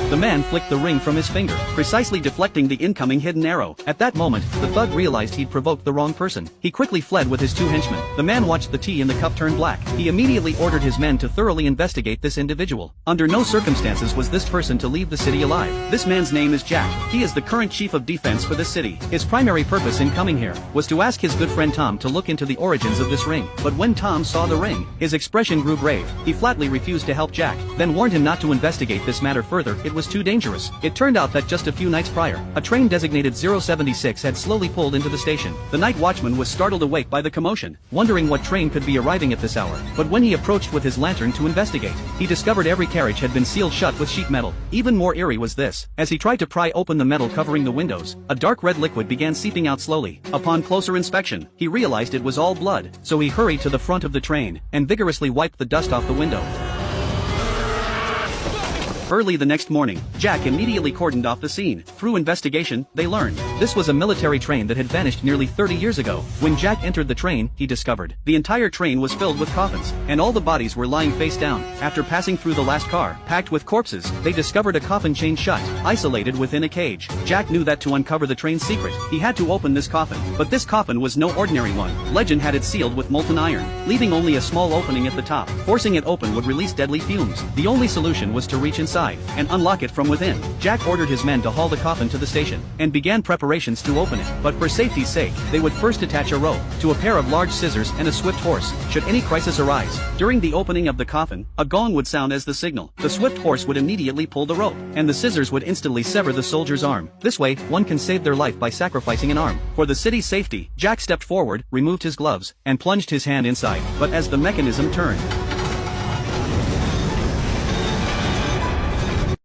The man flicked the ring from his finger, precisely deflecting the incoming hidden arrow. At that moment, the thug realized he'd provoked the wrong person. He quickly fled with his two henchmen. The man watched the tea in the cup turn black. He immediately ordered his men to thoroughly investigate this individual. Under no circumstances was this person to leave the city alive. This man's name is Jack. He is the current chief of defense for this city. His primary purpose in coming here was to ask his good friend Tom to look into the origins of this ring. But when Tom saw the ring, his expression grew grave. He flatly refused to help Jack, then warned him not to investigate this matter further. It was too dangerous. It turned out that just a few nights prior, a train designated 076 had slowly pulled into the station. The night watchman was startled awake by the commotion, wondering what train could be arriving at this hour. But when he approached with his lantern to investigate, he discovered every carriage had been sealed shut with sheet metal. Even more eerie was this: as he tried to pry open the metal covering the windows, a dark red liquid began seeping out slowly. Upon closer inspection, he realized it was all blood, so he hurried to the front of the train and vigorously wiped the dust off the window. Early the next morning, Jack immediately cordoned off the scene. Through investigation, they learned this was a military train that had vanished nearly 30 years ago. When Jack entered the train, he discovered the entire train was filled with coffins, and all the bodies were lying face down. After passing through the last car, packed with corpses, they discovered a coffin chained shut, isolated within a cage. Jack knew that to uncover the train's secret, he had to open this coffin. But this coffin was no ordinary one. Legend had it sealed with molten iron, leaving only a small opening at the top. Forcing it open would release deadly fumes. The only solution was to reach inside and unlock it from within. Jack ordered his men to haul the coffin to the station and began preparations to open it. But for safety's sake, they would first attach a rope to a pair of large scissors and a swift horse, should any crisis arise. During the opening of the coffin, a gong would sound as the signal. The swift horse would immediately pull the rope, and the scissors would instantly sever the soldier's arm. This way, one can save their life by sacrificing an arm. For the city's safety, Jack stepped forward, removed his gloves, and plunged his hand inside. But as the mechanism turned,